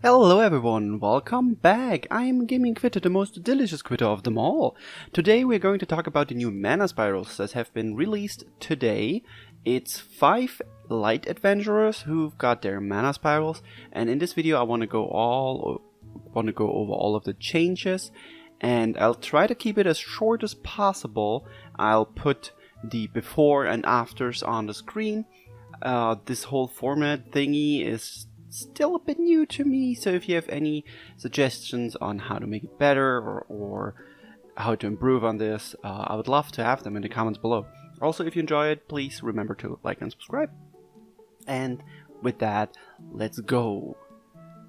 Hello everyone, welcome back. I am Gaming Quitter, the most delicious quitter of them all. Today we're going to talk about the new mana spirals that have been released today. It's 5 light adventurers who've got their mana spirals, and in this video I want to go over all of the changes, and I'll try to keep it as short as possible. I'll put the before and afters on the screen. This whole format thingy is still a bit new to me, so if you have any suggestions on how to make it better or how to improve on this, I would love to have them in the comments below. Also, if you enjoy it, please remember to like and subscribe. And with that, let's go.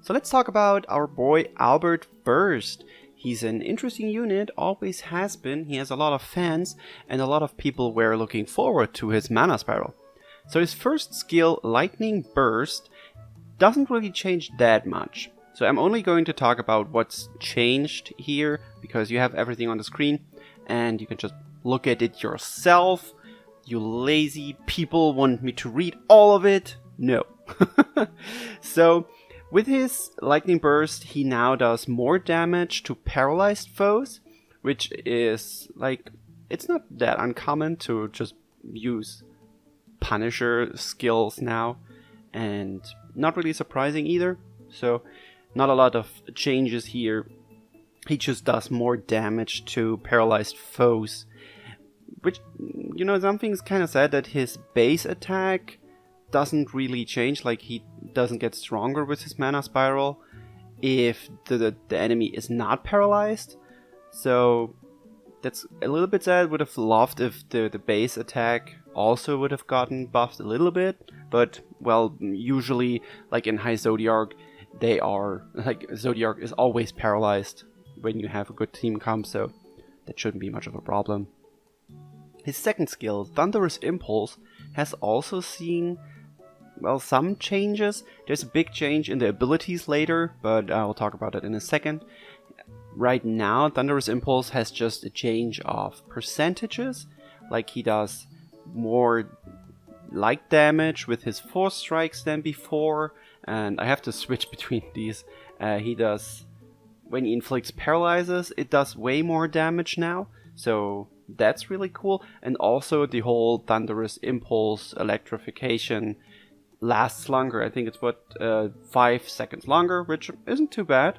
So let's talk about our boy Albert first. He's an interesting unit, always has been. He has a lot of fans, and a lot of people were looking forward to his mana spiral. So his first skill, Lightning Burst, doesn't really change that much. So I'm only going to talk about what's changed here, because you have everything on the screen, and you can just look at it yourself. You lazy people want me to read all of it? No. So, with his Lightning Burst, he now does more damage to paralyzed foes, which is, like, it's not that uncommon to just use Punisher skills now, and not really surprising either. So, not a lot of changes here. He just does more damage to paralyzed foes, which, you know, something's kind of sad that his base attack doesn't really change, like he doesn't get stronger with his mana spiral if the enemy is not paralyzed. So that's a little bit sad. Would have loved if the base attack also would have gotten buffed a little bit, but well, usually like in High Zodiark, they are like, Zodiark is always paralyzed when you have a good team comp, so that shouldn't be much of a problem. His second skill, Thunderous Impulse, has also seen, well, some changes. There's a big change in the abilities later, but I'll talk about it in a second. Right now, Thunderous Impulse has just a change of percentages, like he does more light damage with his force strikes than before, and I have to switch between these. He does, when he inflicts paralyzes, it does way more damage now, so that's really cool. And also the whole Thunderous Impulse electrification lasts longer. I think it's 5 seconds longer, which isn't too bad.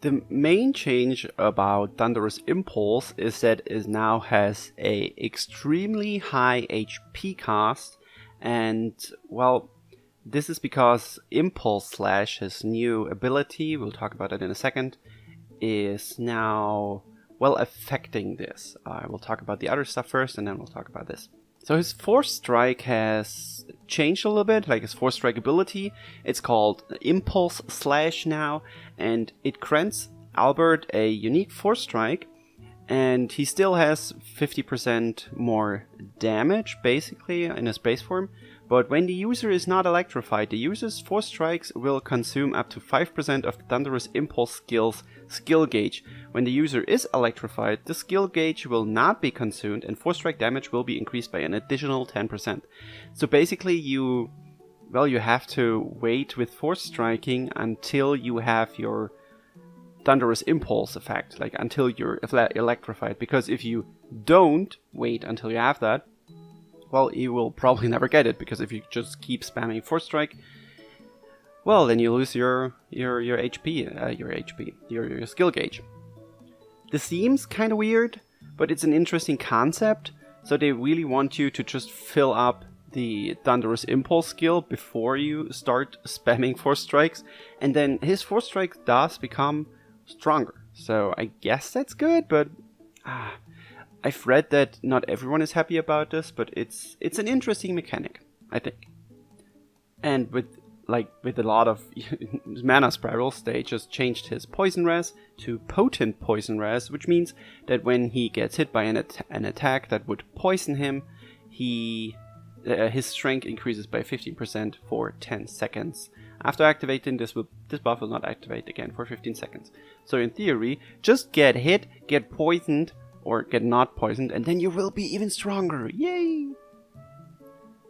The main change about Thunderous Impulse is that it now has a extremely high HP cost, and well, this is because Impulse Slash, his new ability, we'll talk about it in a second, is now, well, affecting this. I will talk about the other stuff first, and then we'll talk about this. So his Force Strike has changed a little bit, like his Force Strike ability. It's called Impulse Slash now, and it grants Albert a unique Force Strike, and he still has 50% more damage, basically, in his base form. But when the user is not electrified, the user's Force Strikes will consume up to 5% of the Thunderous Impulse skill's skill gauge. When the user is electrified, the skill gauge will not be consumed, and Force Strike damage will be increased by an additional 10%. So basically you have to wait with Force Striking until you have your Thunderous Impulse effect, like until you're electrified, because if you don't wait until you have that, well, you will probably never get it, because if you just keep spamming Force Strike, well, then you lose your skill gauge. This seems kind of weird, but it's an interesting concept. So they really want you to just fill up the Thunderous Impulse skill before you start spamming Force Strikes, and then his Force Strike does become stronger. So I guess that's good, but I've read that not everyone is happy about this, but it's an interesting mechanic, I think. And with a lot of mana spirals, they just changed his Poison Res to Potent Poison Res, which means that when he gets hit by an attack that would poison him, his strength increases by 15% for 10 seconds. After activating, this buff will not activate again for 15 seconds. So in theory, just get hit, get poisoned, or get not poisoned, and then you will be even stronger. Yay!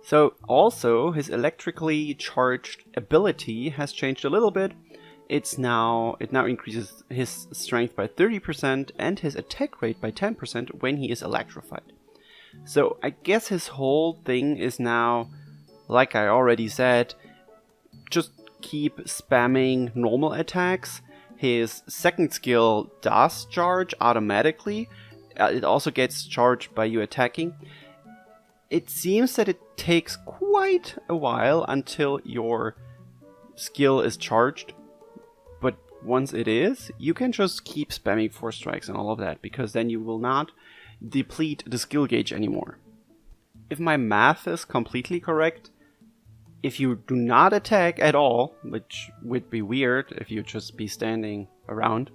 So also, his electrically charged ability has changed a little bit. it now increases his strength by 30% and his attack rate by 10% when he is electrified. So I guess his whole thing is now, like I already said, just keep spamming normal attacks. His second skill does charge automatically. It also gets charged by you attacking. It seems that it takes quite a while until your skill is charged. But once it is, you can just keep spamming 4 strikes and all of that, because then you will not deplete the skill gauge anymore. If my math is completely correct, if you do not attack at all, which would be weird if you just be standing around,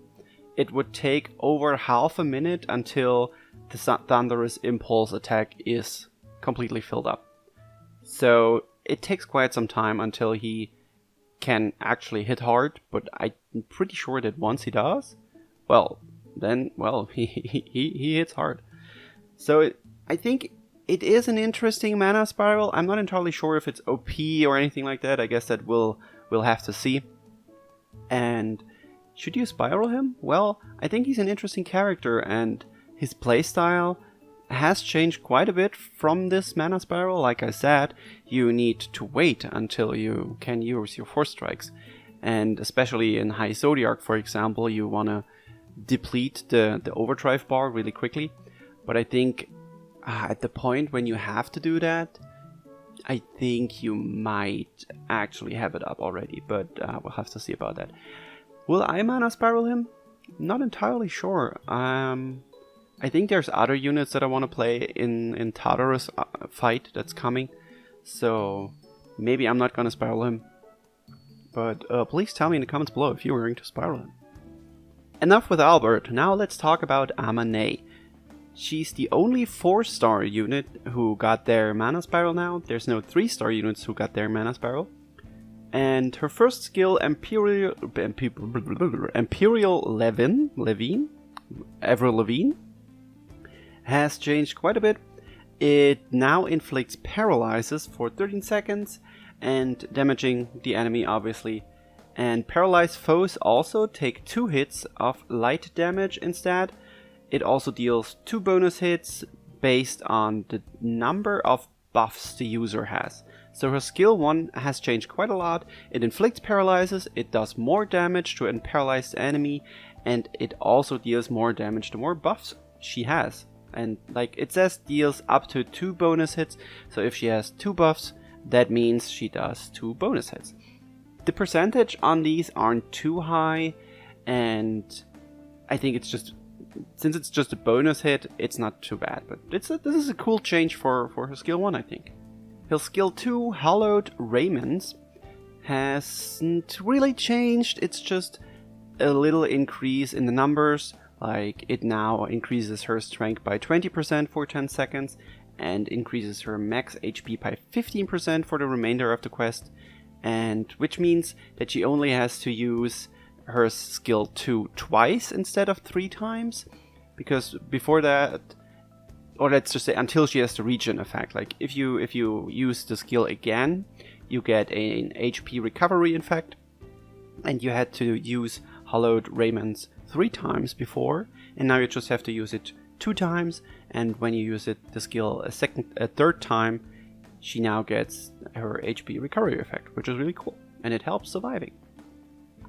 it would take over half a minute until the Thunderous Impulse attack is completely filled up. So it takes quite some time until he can actually hit hard, but I'm pretty sure that once he does, he hits hard. So I think it is an interesting mana spiral. I'm not entirely sure if it's OP or anything like that. I guess that we'll have to see. And should you spiral him? Well, I think he's an interesting character, and his playstyle has changed quite a bit from this mana spiral. Like I said, you need to wait until you can use your 4 strikes. And especially in High Zodiac, for example, you want to deplete the overdrive bar really quickly. But I think at the point when you have to do that, I think you might actually have it up already. But we'll have to see about that. Will I mana spiral him? Not entirely sure. I think there's other units that I want to play in Tartarus fight that's coming. So maybe I'm not going to spiral him. But please tell me in the comments below if you're going to spiral him. Enough with Albert. Now let's talk about Amane. She's the only 4-star unit who got their mana spiral now. There's no 3-star units who got their mana spiral. And her first skill, Imperial Levine, Avril Lavigne, has changed quite a bit. It now inflicts Paralysis for 13 seconds and damaging the enemy, obviously. And paralyzed foes also take 2 hits of light damage instead. It also deals 2 bonus hits based on the number of buffs the user has. So her skill 1 has changed quite a lot. It inflicts paralysis, it does more damage to a paralyzed enemy, and it also deals more damage the more buffs she has. And like it says, deals up to 2 bonus hits. So if she has 2 buffs, that means she does 2 bonus hits. The percentage on these aren't too high, and I think it's just, since it's just a bonus hit, it's not too bad. But this is a cool change for her skill 1, I think. Her skill 2, Hallowed Raiments, hasn't really changed. It's just a little increase in the numbers. Like, it now increases her strength by 20% for 10 seconds and increases her max HP by 15% for the remainder of the quest. And which means that she only has to use her skill 2 twice instead of 3 times. Because before that, or let's just say until she has the regen effect. Like if you use the skill again, you get an HP recovery effect, and you had to use Hallowed Raiments 3 times before, and now you just have to use it 2 times. And when you use it, the skill a third time, she now gets her HP recovery effect, which is really cool, and it helps surviving.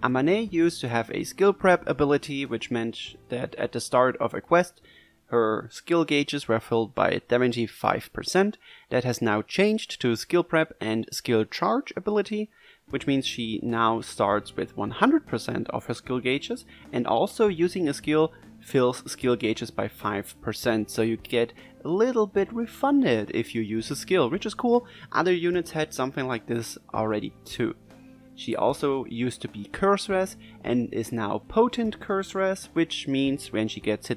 Amane used to have a skill prep ability, which meant that at the start of a quest, her skill gauges were filled by 75%. That has now changed to skill prep and skill charge ability, which means she now starts with 100% of her skill gauges, and also using a skill fills skill gauges by 5%, so you get a little bit refunded if you use a skill, which is cool. Other units had something like this already too. She also used to be Curse Res and is now Potent Curse Res, which means when she gets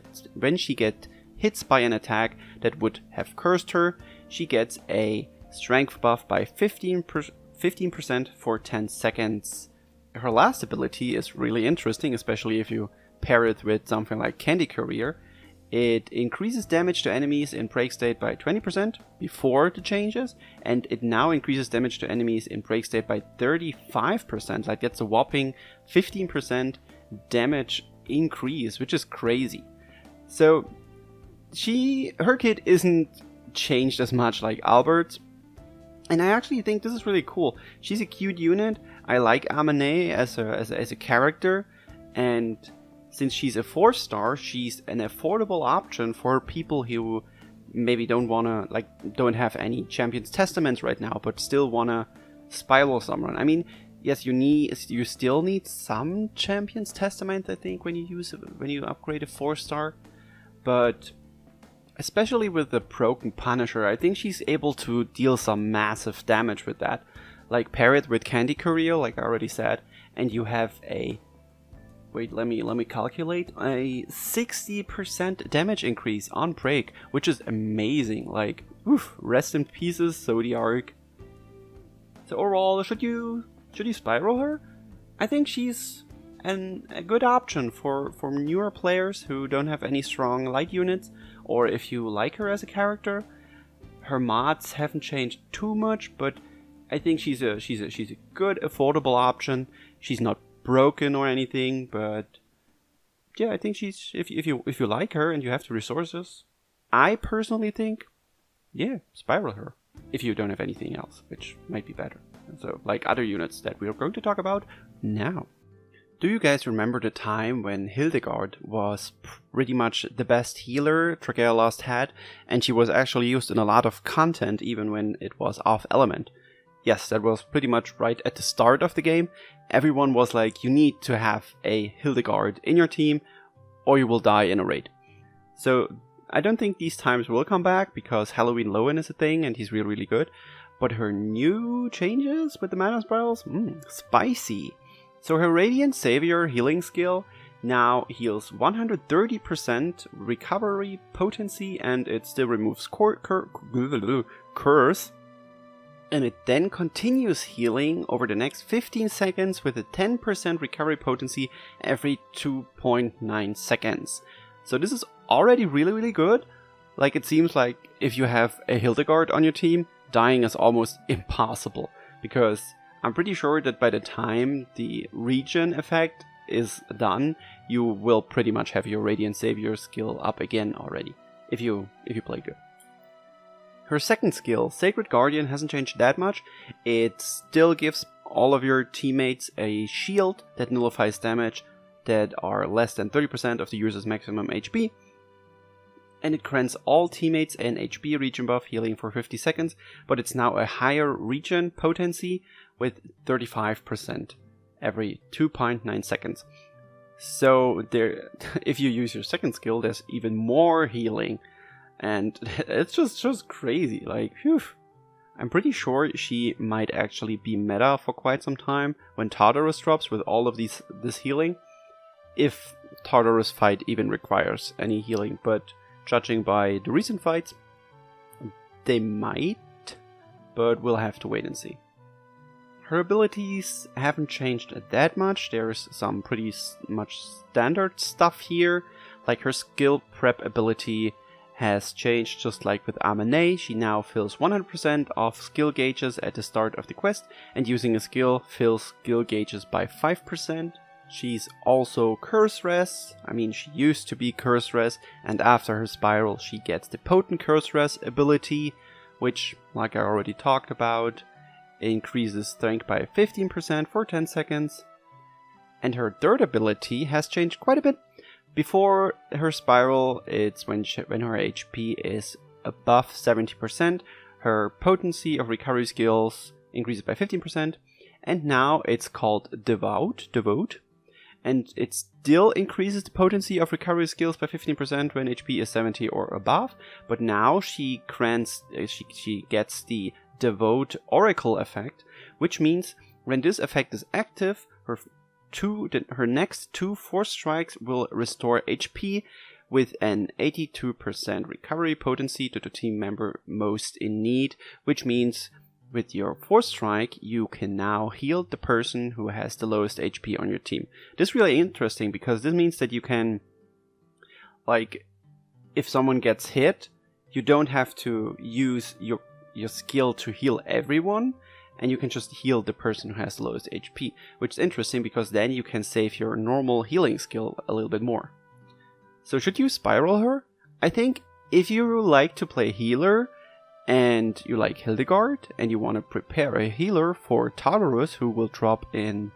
hits by an attack that would have cursed her, she gets a strength buff by 15% for 10 seconds. Her last ability is really interesting, especially if you pair it with something like Candy Courier. It increases damage to enemies in break state by 20% before the changes, and it now increases damage to enemies in break state by 35%. Like, that's a whopping 15% damage increase, which is crazy. So her kit isn't changed as much like Albert's, and I actually think this is really cool. She's a cute unit. I like Amane as a character, and since she's a 4-star, she's an affordable option for people who maybe don't have any Champion's Testaments right now, but still wanna spiral someone. I mean, yes, you still need some Champion's Testaments, I think, when you upgrade a 4-star, but especially with the broken Punisher, I think she's able to deal some massive damage with that. Like, pair it with Candy Courier, like I already said, and you have let me calculate, a 60% damage increase on break, which is amazing. Like, oof, rest in pieces, Zodiark. So overall, should you spiral her? I think she's a good option for newer players who don't have any strong light units, or if you like her as a character. Her mods haven't changed too much, but I think she's a good affordable option. She's not broken or anything, but yeah, I think she's if you like her and you have the resources, I personally think, yeah, spiral her if you don't have anything else, which might be better. So, like other units that we are going to talk about now. Do you guys remember the time when Hildegarde was pretty much the best healer Dragalia Lost had, and she was actually used in a lot of content even when it was off element? Yes, that was pretty much right at the start of the game. Everyone was like, you need to have a Hildegarde in your team or you will die in a raid. So I don't think these times will come back because Halloween Lowen is a thing and he's really, really good. But her new changes with the mana spirals? Spicy. So her Radiant Savior healing skill now heals 130% recovery potency, and it still removes curse. And it then continues healing over the next 15 seconds with a 10% recovery potency every 2.9 seconds. So this is already really, really good. Like, it seems like if you have a Hildegarde on your team, dying is almost impossible. Because I'm pretty sure that by the time the regen effect is done, you will pretty much have your Radiant Savior skill up again already. If you play good. Her second skill, Sacred Guardian, hasn't changed that much. It still gives all of your teammates a shield that nullifies damage that are less than 30% of the user's maximum HP. And it grants all teammates an HP regen buff healing for 50 seconds, but it's now a higher regen potency with 35% every 2.9 seconds. So there, if you use your second skill, there's even more healing. And it's just crazy, like, phew. I'm pretty sure she might actually be meta for quite some time when Thunderous drops with all of this healing. If Thunderous fight even requires any healing, but judging by the recent fights, they might, but we'll have to wait and see. Her abilities haven't changed that much. There's some pretty much standard stuff here, like her skill prep ability has changed, just like with Amane. She now fills 100% of skill gauges at the start of the quest, and using a skill fills skill gauges by 5%. She's also Curse Res. I mean, she used to be Curse Res, and after her spiral she gets the Potent Curse Res ability, which, like I already talked about, increases strength by 15% for 10 seconds. And her third ability has changed quite a bit. Before her spiral, it's when her HP is above 70%, her potency of recovery skills increases by 15%, and now it's called Devote, and it still increases the potency of recovery skills by 15% when HP is 70 or above, but now she gets the Devote Oracle effect, which means when this effect is active, her next 2 force strikes will restore HP with an 82% recovery potency to the team member most in need, which means with your force strike you can now heal the person who has the lowest HP on your team. This is really interesting because this means that you can, like, if someone gets hit, you don't have to use your skill to heal everyone, and you can just heal the person who has the lowest HP, which is interesting because then you can save your normal healing skill a little bit more. So should you spiral her? I think if you like to play healer and you like Hildegarde and you want to prepare a healer for Thunderous, who will drop in,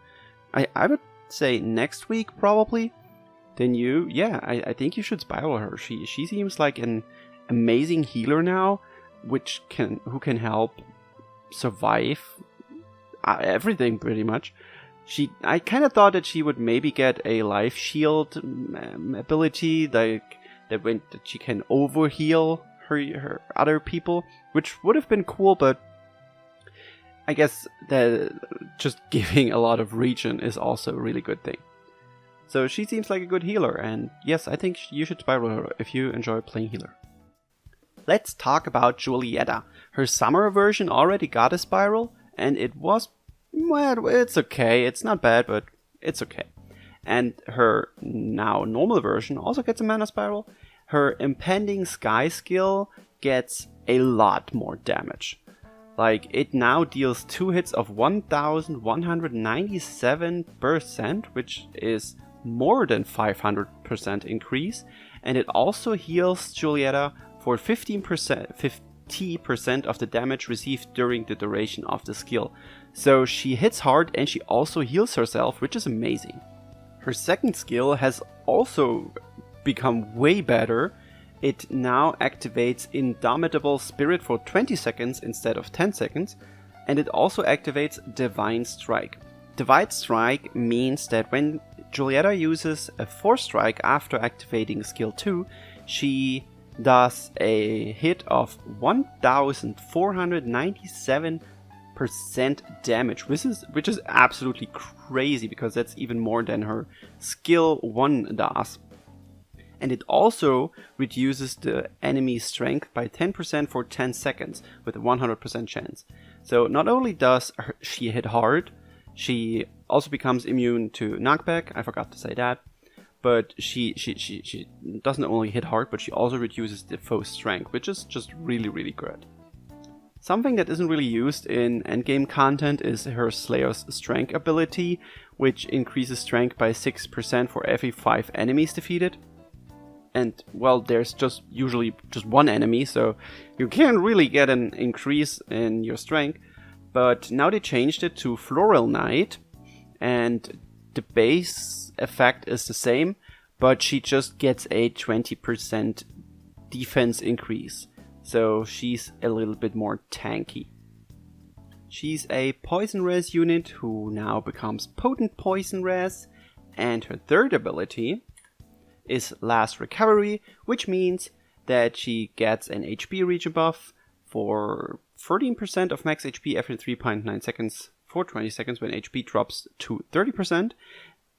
I would say next week probably, then I think you should spiral her. She seems like an amazing healer now, who can help survive everything pretty much. I kind of thought that she would maybe get a life shield ability, that she can overheal her other people, which would have been cool, but I guess that just giving a lot of regen is also a really good thing. So she seems like a good healer, and yes, I think you should spiral her if you enjoy playing healer. Let's talk about Julietta. Her summer version already got a spiral, and it was, well, it's okay. It's not bad, but it's okay. And her now normal version also gets a mana spiral. Her Impending Sky skill gets a lot more damage. Like, it now deals 2 hits of 1197%, which is more than 500% increase. And it also heals Julietta for 50% of the damage received during the duration of the skill. So she hits hard and she also heals herself, which is amazing. Her second skill has also become way better. It now activates Indomitable Spirit for 20 seconds instead of 10 seconds, and it also activates Divine Strike. Divine Strike means that when Julietta uses a Force Strike after activating skill 2, she does a hit of 1497% damage, which is absolutely crazy because that's even more than her skill 1 does. And it also reduces the enemy's strength by 10% for 10 seconds with a 100% chance. So not only does she hit hard, she also becomes immune to knockback. I forgot to say that. But she doesn't only hit hard, but she also reduces the foe's strength, which is just really, really good. Something that isn't really used in endgame content is her Slayer's Strength ability, which increases strength by 6% for every 5 enemies defeated. And, well, there's usually just one enemy, so you can't really get an increase in your strength. But now they changed it to Floral Knight, and the base effect is the same, but she just gets a 20% defense increase. So she's a little bit more tanky. She's a Poison Res unit who now becomes Potent Poison Res, and her third ability is Last Recovery, which means that she gets an HP regen buff for 13% of max HP every 3.9 seconds for 20 seconds when HP drops to 30%.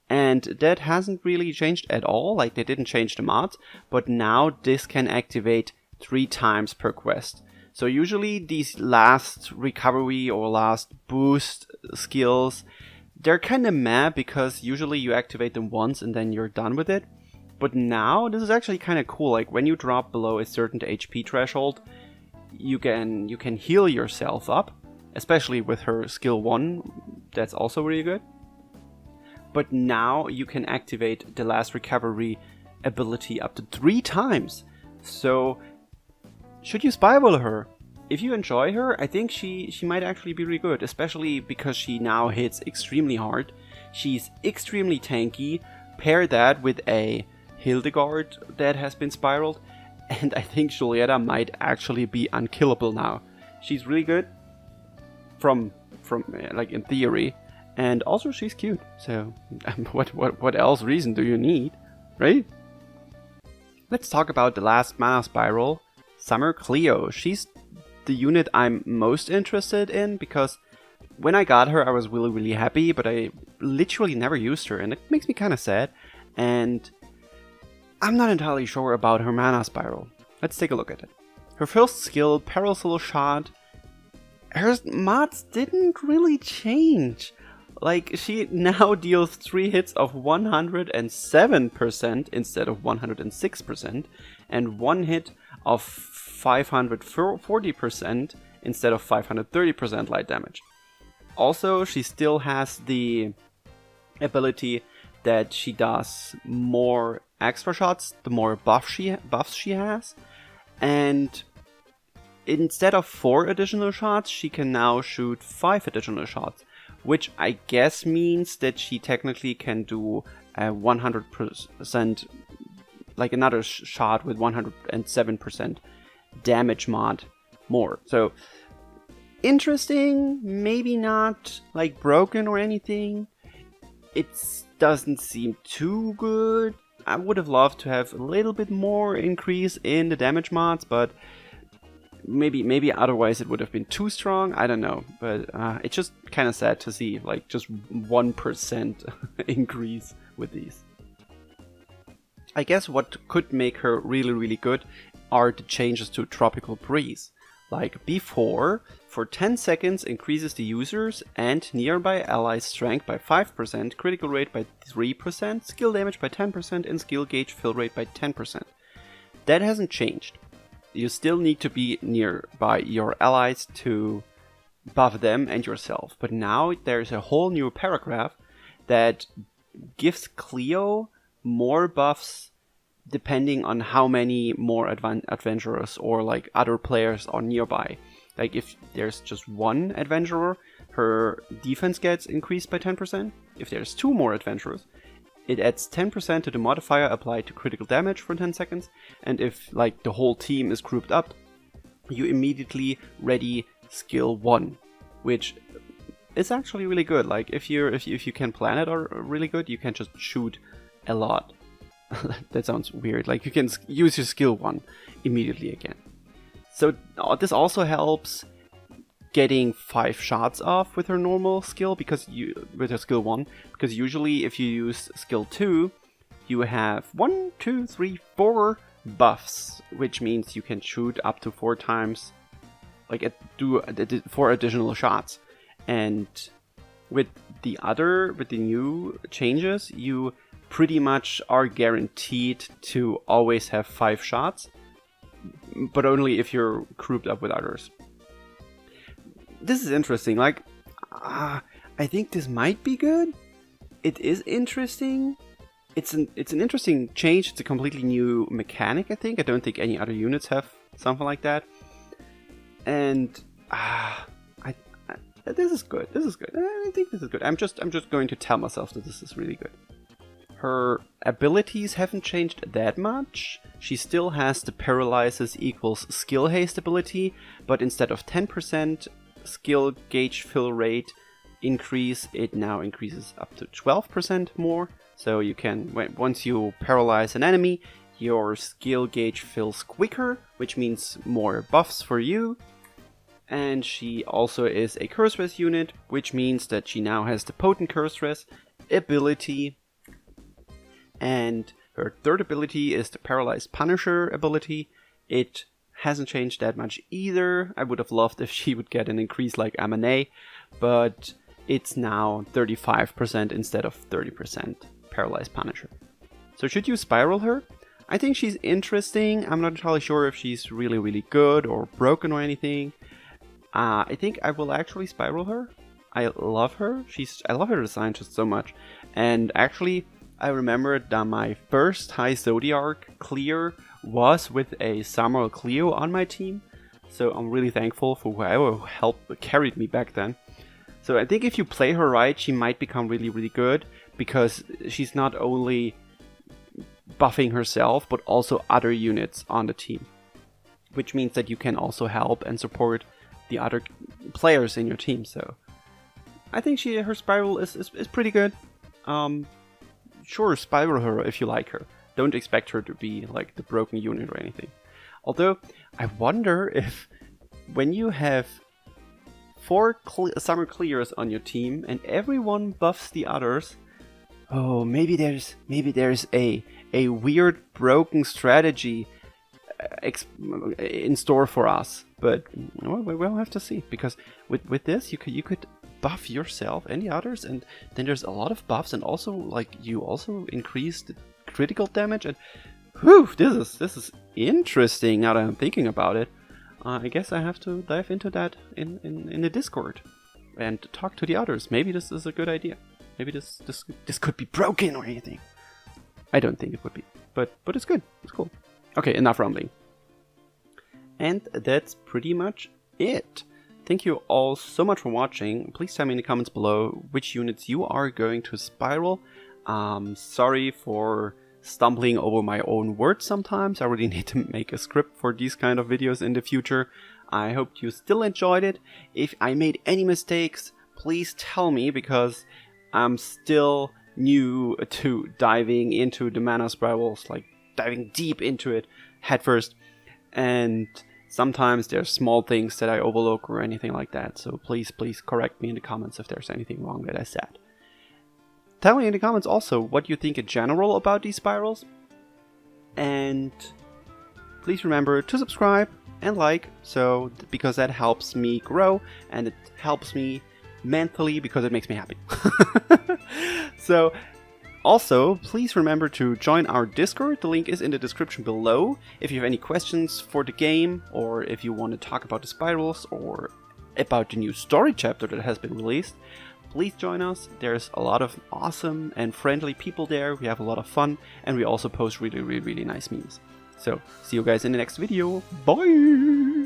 And that hasn't really changed at all, like they didn't change the mods, but now this can activate 3 times per quest. So usually these last recovery or last boost skills, they're kind of meh because usually you activate them once and then you're done with it. But now this is actually kind of cool. Like when you drop below a certain HP threshold, you can heal yourself up, especially with her skill 1. That's also really good. But now you can activate the last recovery ability up to 3 times. So should you spiral her? If you enjoy her, I think she might actually be really good, especially because she now hits extremely hard. She's extremely tanky. Pair that with a Hildegarde that has been spiraled, and I think Julietta might actually be unkillable now. She's really good from like in theory, and also she's cute. So what else reason do you need, right? Let's talk about the last mana spiral, Summer Cleo. She's the unit I'm most interested in because when I got her I was really, really happy, but I literally never used her, and it makes me kind of sad. And I'm not entirely sure about her mana spiral. Let's take a look at it. Her first skill, Parasol Shot, her mods didn't really change. Like, she now deals 3 hits of 107% instead of 106%, and 1 hit of 540% instead of 530% light damage. Also, she still has the ability that she does more extra shots the more buffs she has, and instead of 4 additional shots, she can now shoot 5 additional shots, which I guess means that she technically can do a 100%, like another shot with 107% damage mod more. So, interesting, maybe not like broken or anything. It doesn't seem too good. I would have loved to have a little bit more increase in the damage mods, but maybe otherwise it would have been too strong. I don't know, but it's just kind of sad to see like just 1% increase with these. I guess what could make her really, really good are the changes to Tropical Breeze. Like before, for 10 seconds increases the user's and nearby allies' strength by 5%, critical rate by 3%, skill damage by 10%, and skill gauge fill rate by 10%. That hasn't changed. You still need to be nearby your allies to buff them and yourself. But now there's a whole new paragraph that gives Cleo more buffs depending on how many more adventurers or like other players are nearby. Like if there's just one adventurer, her defense gets increased by 10%. If there's 2 more adventurers, it adds 10% to the modifier applied to critical damage for 10 seconds. And if like the whole team is grouped up, you immediately ready skill 1, which is actually really good. Like if you can plan it or really good, you can just shoot a lot. That sounds weird. Like you can use your skill 1 immediately again. So this also helps getting 5 shots off with her normal skill with her skill 1, because usually if you use skill 2, you have 1, 2, 3, 4 buffs, which means you can shoot up to 4 times, like do 4 additional shots. And with the new changes, you pretty much are guaranteed to always have 5 shots, but only if you're grouped up with others. This is interesting. Like, I think this might be good. It is interesting. It's an interesting change. It's a completely new mechanic, I think. I don't think any other units have something like that. And this is good. This is good. I think this is good. I'm just going to tell myself that this is really good. Her abilities haven't changed that much. She still has the Paralysis equals skill haste ability, but instead of 10% skill gauge fill rate increase, it now increases up to 12% more. So you can, once you paralyze an enemy, your skill gauge fills quicker, which means more buffs for you. And she also is a Curse Res unit, which means that she now has the Potent Curse Res ability. And her third ability is the Paralyzed Punisher ability. It hasn't changed that much either. I would have loved if she would get an increase like Amane, but it's now 35% instead of 30% Paralyzed Punisher. So should you spiral her? I think she's interesting. I'm not entirely sure if she's really, really good or broken or anything. I think I will actually spiral her. I love her. I love her design just so much. And actually, I remembered that my first High Zodiac clear was with a Samuel Cleo on my team. So I'm really thankful for whoever carried me back then. So I think if you play her right, she might become really, really good, because she's not only buffing herself, but also other units on the team. Which means that you can also help and support the other players in your team. So I think her spiral is pretty good. Sure, spiral her if you like her. Don't expect her to be like the broken unit or anything. Although, I wonder if when you have 4 summer clears on your team and everyone buffs the others, oh, maybe there's a weird broken strategy in store for us. But we'll have to see, because with this you could buff yourself and the others, and then there's a lot of buffs, and also like you also increase the critical damage, and whew, this is interesting now that I'm thinking about it. I guess I have to dive into that in the Discord and talk to the others. Maybe this is a good idea. Maybe this could be broken or anything. I don't think it would be, but it's good. It's cool. Okay, enough rambling. And that's pretty much it. Thank you all so much for watching. Please tell me in the comments below which units you are going to spiral. Sorry for stumbling over my own words sometimes. I really need to make a script for these kind of videos in the future. I hope you still enjoyed it. If I made any mistakes, please tell me, because I'm still new to diving into the mana spirals, like diving deep into it head first, and sometimes there's small things that I overlook or anything like that, so please correct me in the comments if there's anything wrong that I said. Tell me in the comments also what you think in general about these spirals, and please remember to subscribe and like, because that helps me grow and it helps me mentally because it makes me happy. So also, please remember to join our Discord. The link is in the description below. If you have any questions for the game, or if you want to talk about the spirals, or about the new story chapter that has been released, please join us. There's a lot of awesome and friendly people there. We have a lot of fun, and we also post really nice memes. So, see you guys in the next video. Bye!